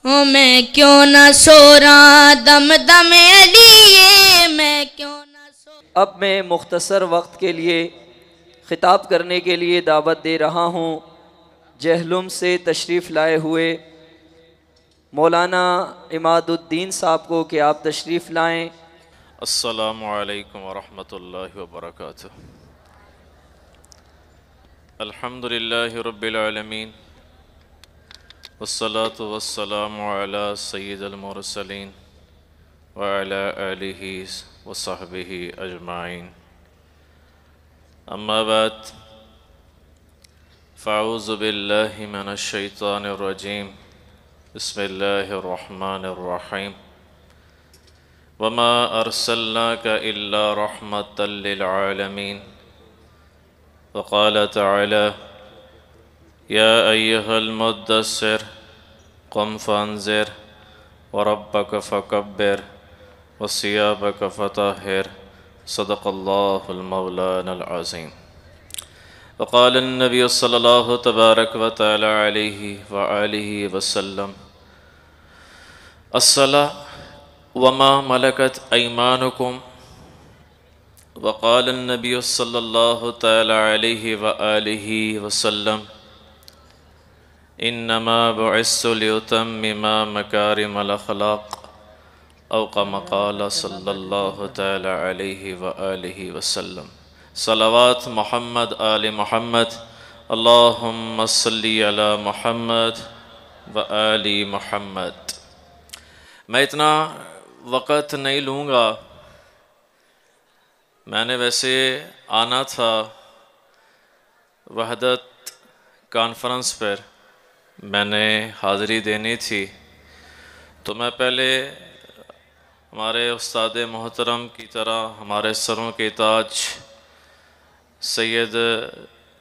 میں کیوں نہ سو رہا دم دم لیے میں کیوں نہ سو. اب میں مختصر وقت کے لیے خطاب کرنے کے لیے دعوت دے رہا ہوں جہلم سے تشریف لائے ہوئے مولانا عماد الدین صاحب کو کہ آپ تشریف لائیں. السلام علیکم ورحمۃ اللہ وبرکاتہ. الحمد للہ رب العالمین والصلاة والسلام علی سید المرسلین وعلی آلہ وصحبہ اجمعین. اما بعد فاعوذ باللہ من الشیطان الرجیم. بسم اللہ الرحمن الرحیم. وما ارسلناک الا رحمة للعالمین. وقال تعالی یا ایہا المدثر قم فانذر وربک فکبر وثیابک فطہر. صدق اللہ المولانا العظیم. وقال النبی صلی اللہ تبارک و تعالی علیہ وآلہ وسلم الصلاۃ وما ملکت ایمانکم. وقال النبی صلی اللہ تعالی علیہ وآلہ وسلم انما بعثت لأتمم مکارم الاخلاق او کما قال صلی اللہ تعالی علیہ وآلہ وسلم. صلوات محمد آل محمد اللہم صلی علی محمد وآل محمد. میں اتنا وقت نہیں لوں گا. میں نے ویسے آنا تھا وحدت کانفرنس پر، میں نے حاضری دینی تھی، تو میں پہلے ہمارے استاد محترم کی طرح ہمارے سروں کے تاج سید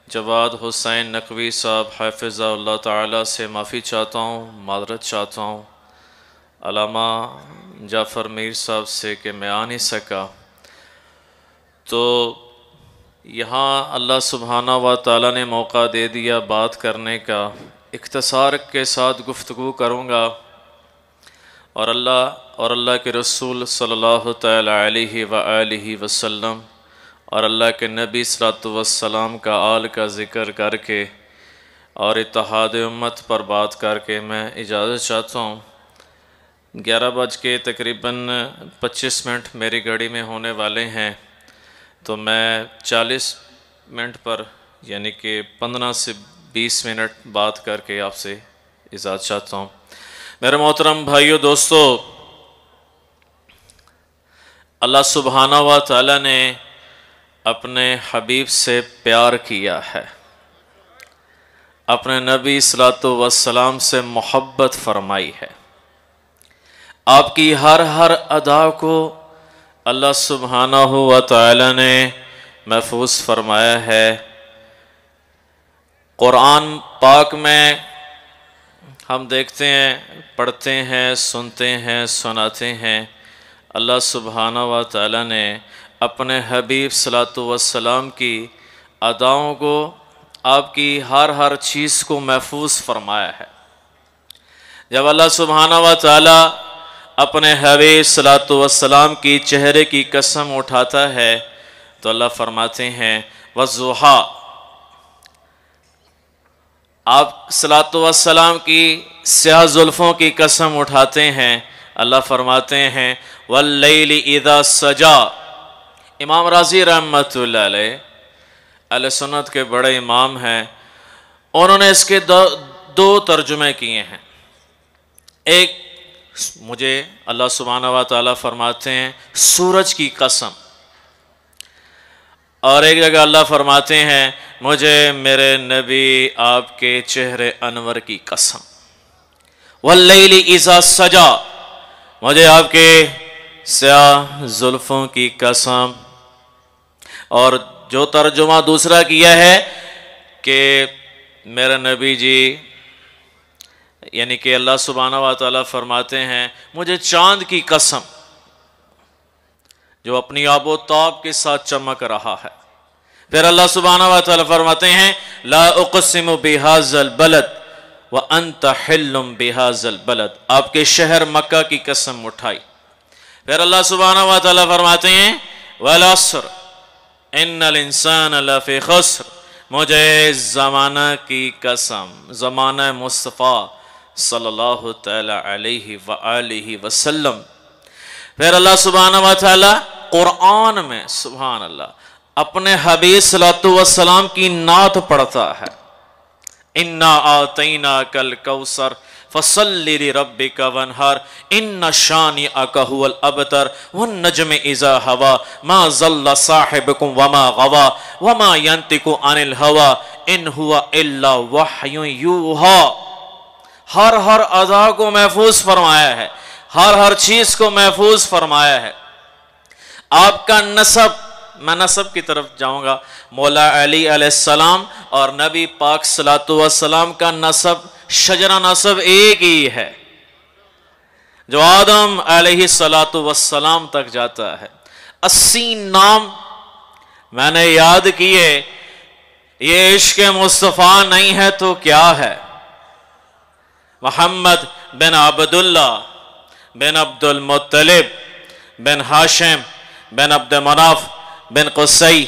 جواد حسین نقوی صاحب حافظہ اللہ تعالیٰ سے معافی چاہتا ہوں، معذرت چاہتا ہوں علامہ جعفر میر صاحب سے کہ میں آ نہیں سکا. تو یہاں اللہ سبحانہ و تعالیٰ نے موقع دے دیا بات کرنے کا. اختصار کے ساتھ گفتگو کروں گا اور اللہ کے رسول صلی اللہ تعالی علیہ وآلہ وسلم اور اللہ کے نبی صلی اللہ علیہ وسلم کا آل کا ذکر کر کے اور اتحاد امت پر بات کر کے میں اجازت چاہتا ہوں. 11 کے تقریباً 25 منٹ میری گھڑی میں ہونے والے ہیں، تو میں 40 منٹ پر یعنی کہ 15 سے 20 منٹ بات کر کے آپ سے اجازت چاہتا ہوں. میرے محترم بھائیو دوستو، اللہ سبحانہ و تعالی نے اپنے حبیب سے پیار کیا ہے، اپنے نبی صلی اللہ علیہ وسلم سے محبت فرمائی ہے. آپ کی ہر ادا کو اللہ سبحانہ و تعالی نے محفوظ فرمایا ہے. قرآن پاک میں ہم دیکھتے ہیں، پڑھتے ہیں، سنتے ہیں، سناتے ہیں، اللہ سبحانہ و تعالی نے اپنے حبیب صلی اللہ علیہ وسلم کی اداؤں کو، آپ کی ہر چیز کو محفوظ فرمایا ہے. جب اللہ سبحانہ و تعالی اپنے حبیب صلی اللہ علیہ وسلم کی چہرے کی قسم اٹھاتا ہے تو اللہ فرماتے ہیں وَالضُّحَىٰ. آپ صلی اللہ علیہ وسلم کی سیاہ زلفوں کی قسم اٹھاتے ہیں، اللہ فرماتے ہیں وَاللَّيْلِ إِذَا سَجَىٰ. امام راضی رحمۃ اللہ علیہ اہل سنت کے بڑے امام ہیں، انہوں نے اس کے دو ترجمے کیے ہیں. ایک مجھے اللہ سبحانہ و تعالیٰ فرماتے ہیں سورج کی قسم، اور ایک جگہ اللہ فرماتے ہیں مجھے میرے نبی آپ کے چہرے انور کی قسم. وَاللَّيْلِ إِذَا سَجَىٰ. مجھے آپ کے سیاہ زلفوں کی قسم. اور جو ترجمہ دوسرا کیا ہے کہ میرے نبی جی، یعنی کہ اللہ سبحانہ و تعالیٰ فرماتے ہیں مجھے چاند کی قسم جو اپنی آب و تاب کے ساتھ چمک رہا ہے. پھر اللہ سبحانہ و تعالیٰ فرماتے ہیں لا اقسم بهذا البلد وَأَنْتَ حِلٌّ بِهَذَا الْبَلَدِ، آپ کے شہر مکہ کی قسم اٹھائی۔ پھر اللہ سبحانہ و تعالیٰ فرماتے ہیں وَالْعَصْرِ إِنَّ الْإِنسَانَ لَفِي خُسْرٍ، مجھے زمانہ کی قسم، زمانہ مصطفیٰ صلی اللہ تعالیٰ علیہ وآلہ وسلم۔ پھر اللہ سبحانہ و تعالیٰ قرآن میں سبحان اللہ اپنے حبیب صلی اللہ علیہ وسلم کی نعت پڑھتا ہے، اِنَّا آتَيْنَاكَ الْكَوْثَرَ فَصَلِّ لِرَبِّكَ وَانْحَرْ إِنَّ شَانِئَكَ هُوَ الْأَبْتَرُ وَالنَّجْمِ إِذَا هَوَىٰ مَا ضَلَّ صَاحِبُكُمْ وَمَا غَوَىٰ وَمَا يَنطِقُ عَنِ الْهَوَىٰ إِنْ هُوَ إِلَّا وَحْيٌ يُوحَىٰ۔ ہر ادا کو محفوظ فرمایا ہے، ہر چیز کو محفوظ فرمایا ہے۔ آپ کا نسب، میں نسب کی طرف جاؤں گا، مولا علی علیہ السلام اور نبی پاک صلی اللہ علیہ وسلم کا نسب، شجرہ نسب ایک ہی ہے جو آدم علیہ السلام تک جاتا ہے۔ 80 نام میں نے یاد کیے، یہ عشق مصطفیٰ نہیں ہے تو کیا ہے؟ محمد بن عبداللہ بن عبد المطلب بن ہاشم بن عبد مناف بن قصی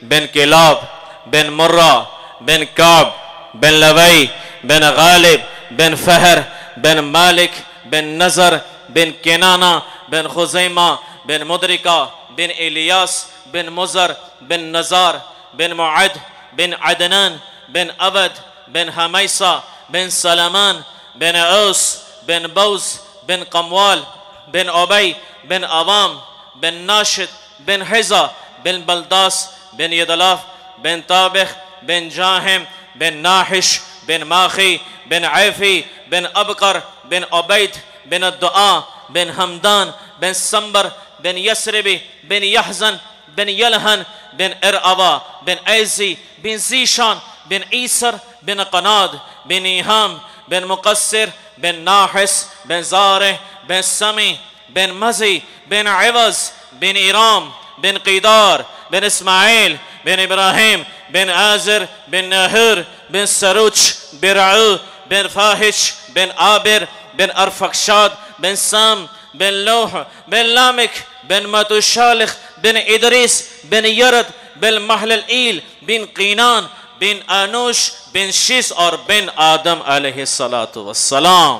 بن کلاب بن مرہ بن کعب بن لوی بن غالب بن فہر بن مالک بن نظر بن کنانہ بن خزیمہ بن مدرکہ بن الیاس بن مزر بن نزار بن معد بن عدنان بن عبد بن حمیسہ بن سلمان بن اوس بن بوز بن قموال بن عبی بن عوام بن ناشد بن حزہ بن بلداس بن یدلاف بن طابخ بن جاہم بن ناحش بن ماخی بن عیفی بن ابقر بن عبید بن الدعاء بن حمدان بن سمبر بن یسربی بن یحزن بن یلہن بن ارعوا بن ایزی بن زیشان بن عیسر بن قناد بن ایہام بن مقصر بن ناحس بن زارح بن سمی بن مزی بن عوض بن ایرام بن قیدار بن اسماعیل بن ابراہیم بن آزر بن ناہر بن سروچ بن رعو بن فاحش بن عابر بن ارفقشاد بن سام بن لوح بن لامک بن متشالخ بن ادریس بن یرد بن محلل بن قینان بن آنوش بن شیس اور بن آدم علیہ السلام۔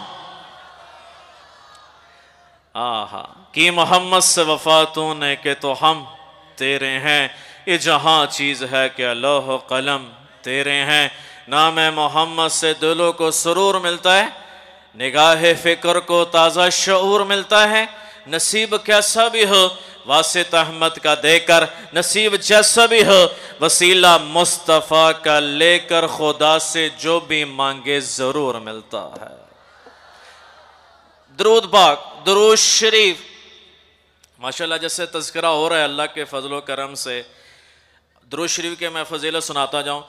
آہا کی محمد سے وفاتوں نے کہ تو ہم تیرے ہیں، یہ جہاں چیز ہے کہ لوح و قلم تیرے ہیں۔ نام محمد سے دلوں کو سرور ملتا ہے، نگاہ فکر کو تازہ شعور ملتا ہے۔ نصیب کیسا بھی ہو واسط احمد کا دے کر، نصیب جیسا بھی ہو وسیلہ مصطفیٰ کا لے کر، خدا سے جو بھی مانگے ضرور ملتا ہے۔ درود پاک، درود شریف، ماشاءاللہ جیسے تذکرہ ہو رہا ہے اللہ کے فضل و کرم سے، درود شریف کے میں فضیلت سناتا جاؤں۔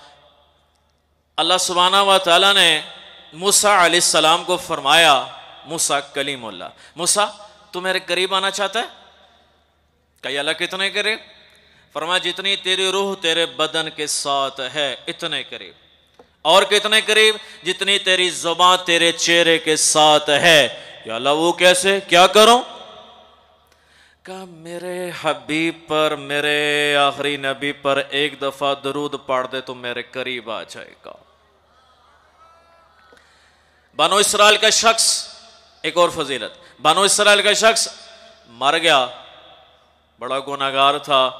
اللہ سبحانہ و تعالیٰ نے موسیٰ علیہ السلام کو فرمایا، موسیٰ کلیم اللہ، موسیٰ تو میرے قریب آنا چاہتا ہے؟ کہ اللہ کتنے قریب؟ فرمایا جتنی تیری روح تیرے بدن کے ساتھ ہے اتنے قریب، اور کتنے قریب؟ جتنی تیری زبان تیرے چہرے کے ساتھ ہے۔ یا اللہ وہ کیسے، کیا کروں؟ کہا میرے حبیب پر، میرے آخری نبی پر ایک دفعہ درود پڑھ دے تو میرے قریب آ جائے گا۔ بنو اسرائیل کا شخص، ایک اور فضیلت، بنو اسرائیل کا شخص مر گیا، بڑا گناہگار تھا،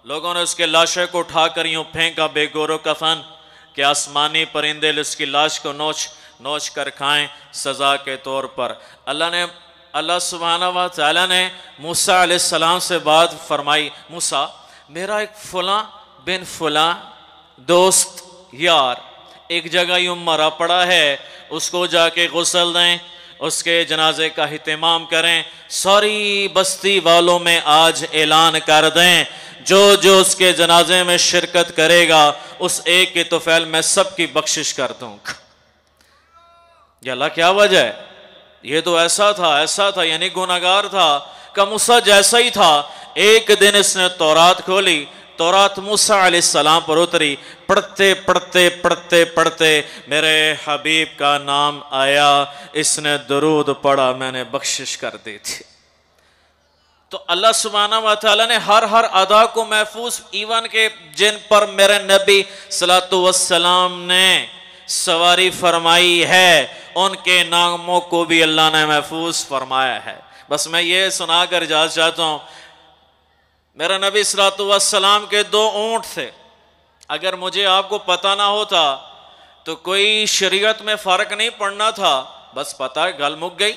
لوگوں نے اس کے لاشے کو اٹھا کر یوں پھینکا بے گور و کفن کہ آسمانی پرندے اس کی لاش کو نوچ کر کھائیں سزا کے طور پر۔ اللہ سبحانہ و تعالیٰ نے موسیٰ علیہ السلام سے بات فرمائی، موسیٰ میرا ایک فلاں بن فلاں دوست یار ایک جگہ یوں مرا پڑا ہے، اس کو جا کے غسل دیں، اس کے جنازے کا اہتمام کریں، ساری بستی والوں میں آج اعلان کر دیں جو اس کے جنازے میں شرکت کرے گا اس ایک کے طفیل میں سب کی بخشش کر دوں گا۔ یا اللہ کیا وجہ ہے؟ یہ تو ایسا تھا یعنی گناہگار تھا۔ کہ موسیٰ جیسا ہی تھا، ایک دن اس نے تورات کھولی، تورات موسیٰ علیہ السلام پر اتری، پڑھتے پڑھتے پڑھتے پڑھتے میرے حبیب کا نام آیا، اس نے درود پڑھا، میں نے بخشش کر دی تھی۔ تو اللہ سبحانہ و تعالیٰ نے ہر ادا کو محفوظ، ایون کہ جن پر میرے نبی صلی اللہ علیہ وسلم نے سواری فرمائی ہے ان کے ناموں کو بھی اللہ نے محفوظ فرمایا ہے۔ بس میں یہ سنا کر اجازت چاہتا ہوں، میرا نبی صلی اللہ علیہ وسلم کے 2 اونٹ تھے، اگر مجھے آپ کو پتہ نہ ہوتا تو کوئی شریعت میں فرق نہیں پڑنا تھا، بس پتہ ہے گل مک گئی۔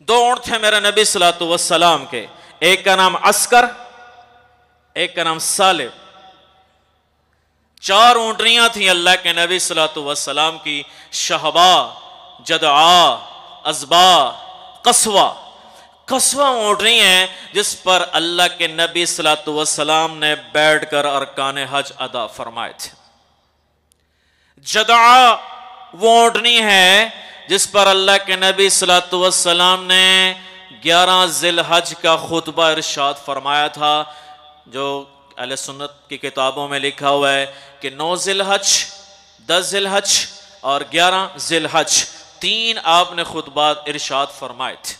2 اونٹ تھے میرے نبی صلی اللہ علیہ وسلم کے، ایک کا نام عسکر، ایک کا نام سالب۔ 4 اونٹنیاں تھیں اللہ کے نبی صلی اللہ علیہ وسلم کی، شہبا، جدعا، ازبا، قصوہ اونٹنی ہے جس پر اللہ کے نبی صلی اللہ علیہ وسلم نے بیٹھ کر ارکان حج ادا فرمائے تھے۔ جدعا وہ اونٹنی ہے جس پر اللہ کے نبی صلی اللہ علیہ وسلم نے 11 ذی الحج کا خطبہ ارشاد فرمایا تھا، جو اہل سنت کی کتابوں میں لکھا ہوا ہے کہ 9 ذی الحج، 10 ذی الحج اور 11 ذی الحج 3 آپ نے خطبات ارشاد فرمائے تھے۔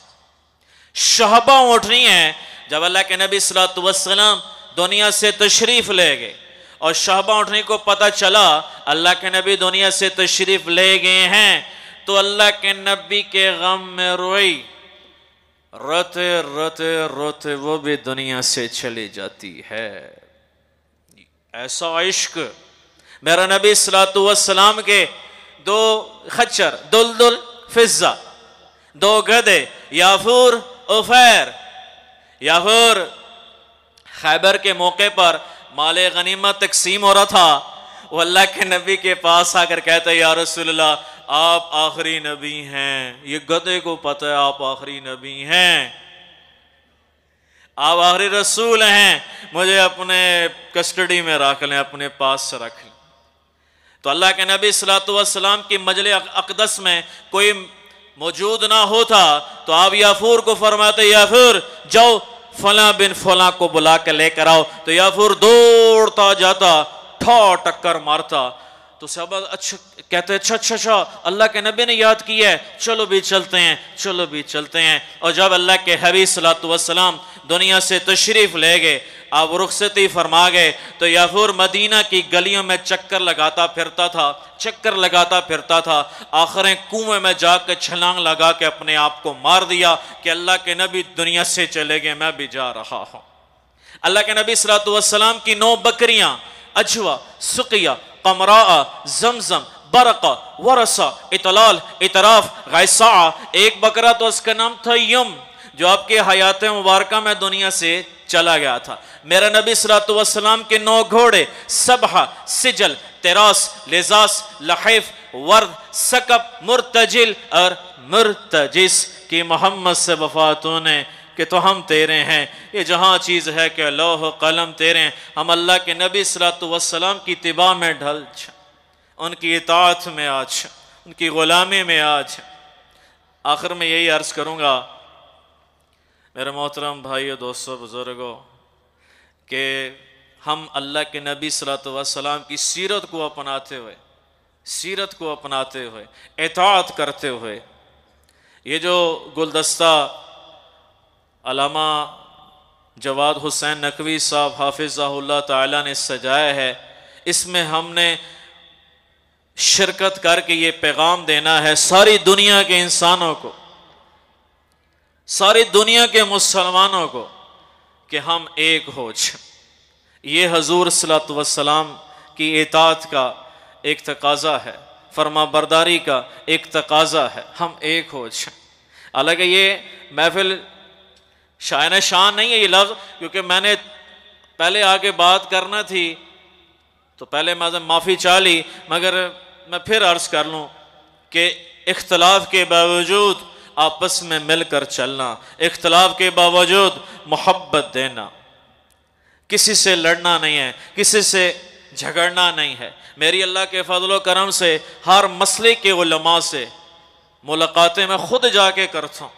شہبہ اونٹنی ہے، جب اللہ کے نبی صلی اللہ علیہ وسلم دنیا سے تشریف لے گئے اور شہبہ اونٹنی کو پتہ چلا اللہ کے نبی دنیا سے تشریف لے گئے ہیں، تو اللہ کے نبی کے غم میں روئی، روتے روتے روتے وہ بھی دنیا سے چلی جاتی ہے۔ ایسا عشق، میرا نبی صلی اللہ علیہ وسلم کے 2 خچر، دلدل، فضہ، 2 گدھے، یافور، عفیر۔ یافور خیبر کے موقع پر مال غنیمت تقسیم ہو رہا تھا، وہ اللہ کے نبی کے پاس آ کر کہتا ہے یا رسول اللہ آپ آخری نبی ہیں۔ یہ گدھے کو پتہ ہے آپ آخری نبی ہیں، آپ آخری رسول ہیں، مجھے اپنے کسٹڈی میں رکھ لیں، اپنے پاس سے رکھ لیں۔ تو اللہ کے نبی صلی اللہ علیہ وسلم کی مجلس اقدس میں کوئی موجود نہ ہوتا تو آپ یافور کو فرماتے یافور جاؤ فلاں بن فلاں کو بلا کے لے کر آؤ، تو یافور دوڑتا جاتا، ٹکر مارتا۔ تو صحابہ کہتے اچھا اللہ کے نبی نے یاد کیا ہے، چلو بھی چلتے ہیں۔ اور جب اللہ کے حبیب صلی اللہ علیہ وسلم دنیا سے تشریف لے گئے، آپ رخصتی فرما گئے، تو یافور مدینہ کی گلیوں میں چکر لگاتا پھرتا تھا، آخریں کنویں میں جا کے چھلانگ لگا کے اپنے آپ کو مار دیا کہ اللہ کے نبی دنیا سے چلے گئے، میں بھی جا رہا ہوں۔ اللہ کے نبی صلی اللہ علیہ وسلم کی 9 بکریاں، اجوا، سقیہ، قمراء، زمزم، برقہ، ورثہ، اطلال، اطراف، غیصاء، ایک بکرا تو اس کا نام تھا یم، جو آپ کے حیات مبارکہ میں دنیا سے چلا گیا تھا۔ میرا نبی صلی اللہ علیہ وسلم کے 9 گھوڑے، سبحہ، سجل، تراس، لزاس، لحیف، ورد، سکب، مرتجل اور مرتجس کی محمد سے وفات ہونے کہ تو ہم تیرے ہیں، یہ جہاں چیز ہے کہ لوح و قلم تیرے ہیں، ہم اللہ کے نبی صلی اللہ علیہ وسلم کی اتباع میں ڈھل جائیں، ان کی اطاعت میں آ جائیں، ان کی غلامی میں آ جائیں۔ آخر میں یہی عرض کروں گا میرے محترم بھائیو، دوستو، بزرگوں، کہ ہم اللہ کے نبی صلی اللہ علیہ وسلم کی سیرت کو اپناتے ہوئے اطاعت کرتے ہوئے، یہ جو گلدستہ علامہ جواد حسین نقوی صاحب حافظہ اللہ تعالیٰ نے سجایا ہے، اس میں ہم نے شرکت کر کے یہ پیغام دینا ہے ساری دنیا کے انسانوں کو، ساری دنیا کے مسلمانوں کو، کہ ہم ایک ہو جائیں۔ یہ حضور صلی اللہ علیہ وسلم کی اطاعت کا ایک تقاضا ہے، فرما برداری کا ایک تقاضا ہے، ہم ایک ہو جائیں۔ حالانکہ یہ محفل شائن شان نہیں ہے یہ لفظ، کیونکہ میں نے پہلے آگے بات کرنا تھی تو پہلے میں معافی چاہ لی، مگر میں پھر عرض کر لوں کہ اختلاف کے باوجود آپس میں مل کر چلنا، اختلاف کے باوجود محبت دینا، کسی سے لڑنا نہیں ہے، کسی سے جھگڑنا نہیں ہے۔ میری اللہ کے فضل و کرم سے ہر مسئلے کے علماء سے ملاقاتیں میں خود جا کے کرتا ہوں،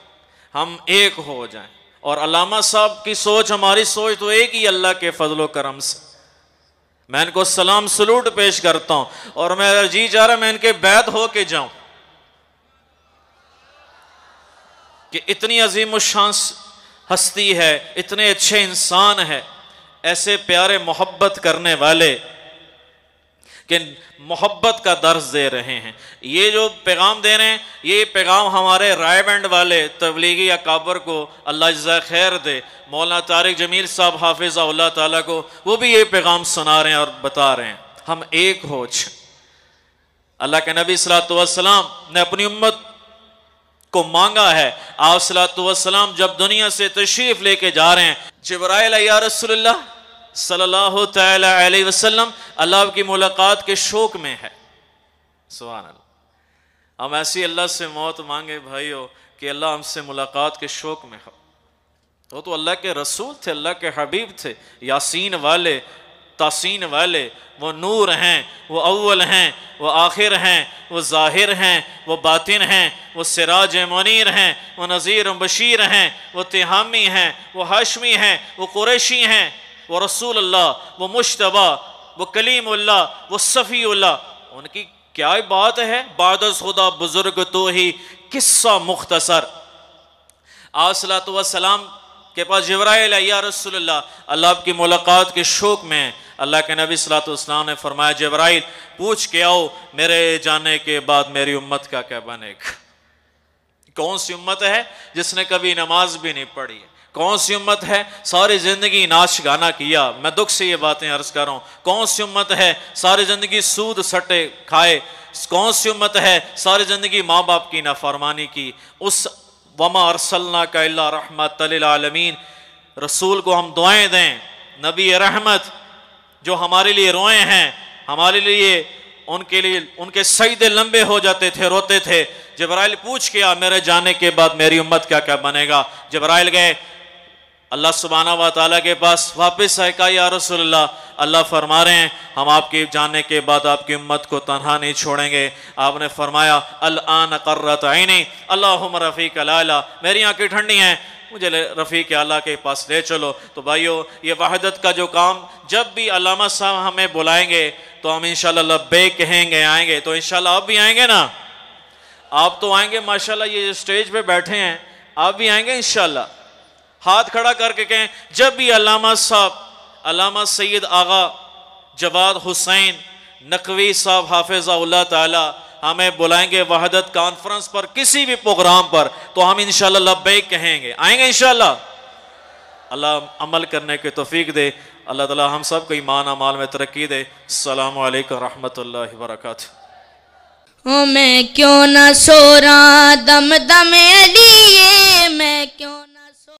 ہم ایک ہو جائیں، اور علامہ صاحب کی سوچ ہماری سوچ تو ایک ہی، اللہ کے فضل و کرم سے میں ان کو سلام سلوٹ پیش کرتا ہوں، اور میرا جی چاہ رہا میں ان کے بیعت ہو کے جاؤں کہ اتنی عظیم الشان ہستی ہے، اتنے اچھے انسان ہے، ایسے پیارے محبت کرنے والے کہ محبت کا درس دے رہے ہیں۔ یہ جو پیغام دے رہے ہیں، یہ پیغام ہمارے رائے بینڈ والے تبلیغی اکابر کو اللہ جزائے خیر دے، مولانا طارق جمیل صاحب حافظہ اللہ تعالیٰ کو، وہ بھی یہ پیغام سنا رہے ہیں اور بتا رہے ہیں ہم ایک ہو جائیں۔ اللہ کے نبی صلی اللہ علیہ وسلم نے اپنی امت کو مانگا ہے، آپ صلی اللہ علیہ وسلم جب دنیا سے تشریف لے کے جا رہے ہیں، جبرائیل یا رسول اللہ صلی اللہ تعالی علیہ وسلم اللہ کی ملاقات کے شوق میں ہے۔ سبحان اللہ، ہم ایسی اللہ سے موت مانگے بھائیو کہ اللہ ہم سے ملاقات کے شوق میں ہو۔ وہ تو اللہ کے رسول تھے، اللہ کے حبیب تھے، یاسین والے، تاسین والے، وہ نور ہیں، وہ اول ہیں، وہ آخر ہیں، وہ ظاہر ہیں، وہ باطن ہیں، وہ سراج منیر ہیں، وہ نذیر و بشیر ہیں، وہ تہامی ہیں، وہ ہاشمی ہیں، وہ قریشی ہیں، وہ رسول اللہ، وہ مجتبی، وہ کلیم اللہ، وہ صفی اللہ۔ ان کی کیا بات ہے، بعد از خدا بزرگ تو ہی قصہ مختصر۔ آپ صلی اللہ علیہ وسلم کے پاس جبرائیل یا رسول اللہ، اللہ آپ کی ملاقات کے شوق میں، اللہ کے نبی صلی اللہ علیہ وسلم نے فرمایا جبرائیل پوچھ کے آؤ میرے جانے کے بعد میری امت کا کیا بنے گا۔ کون سی امت ہے جس نے کبھی نماز بھی نہیں پڑھی ہے؟ کون سی امت ہے ساری زندگی ناچ گانا کیا؟ میں دکھ سے یہ باتیں عرض کر رہا ہوں۔ کون سی امت ہے ساری زندگی سود سٹے کھائے؟ کون سی امت ہے ساری زندگی ماں باپ کی نافرمانی کی؟ اس وما ارسلناک الا رحمۃ للعالمین رسول کو ہم دعائیں دیں، نبی رحمت جو ہمارے لیے روئے ہیں، ہمارے لیے ان کے سجدے لمبے ہو جاتے تھے، روتے تھے۔ جبرائیل پوچھ کیا میرے جانے کے بعد میری امت کا کیا بنے گا؟ جبرائیل گئے اللہ سبحانہ و تعالیٰ کے پاس، واپس آئے کہا یا رسول اللہ، اللہ فرما رہے ہیں ہم آپ کے جانے کے بعد آپ کی امت کو تنہا نہیں چھوڑیں گے۔ آپ نے فرمایا الآن قرۃ عینی اللہم رفیق الاعلیٰ، میری آنکھیں ٹھنڈی ہیں، مجھے رفیق اعلیٰ کے پاس لے چلو۔ تو بھائیو یہ وحدت کا جو کام جب بھی علامہ صاحب ہمیں بلائیں گے تو ہم انشاءاللہ لبیک کہیں گے، آئیں گے۔ تو انشاءاللہ آپ بھی آئیں گے نا؟ آپ تو آئیں گے ماشاءاللہ، یہ اسٹیج پہ بیٹھے ہیں، آپ بھی آئیں گے انشاءاللہ؟ ہاتھ کھڑا کر کے کہیں جب بھی علامہ صاحب، علامہ سید آغا جواد حسین نقوی صاحب حافظہ اللہ تعالی ہمیں بلائیں گے وحدت کانفرنس پر، کسی بھی پروگرام پر، تو ہم انشاءاللہ لبیک کہیں گے، آئیں گے انشاءاللہ۔ اللہ عمل کرنے کے توفیق دے، اللہ تعالی ہم سب کو ایمان اعمال میں ترقی دے۔ السلام علیکم ورحمۃ اللہ وبرکاتہ۔ میں کیوں نہ سو رہا دم دم علیے، میں کیوں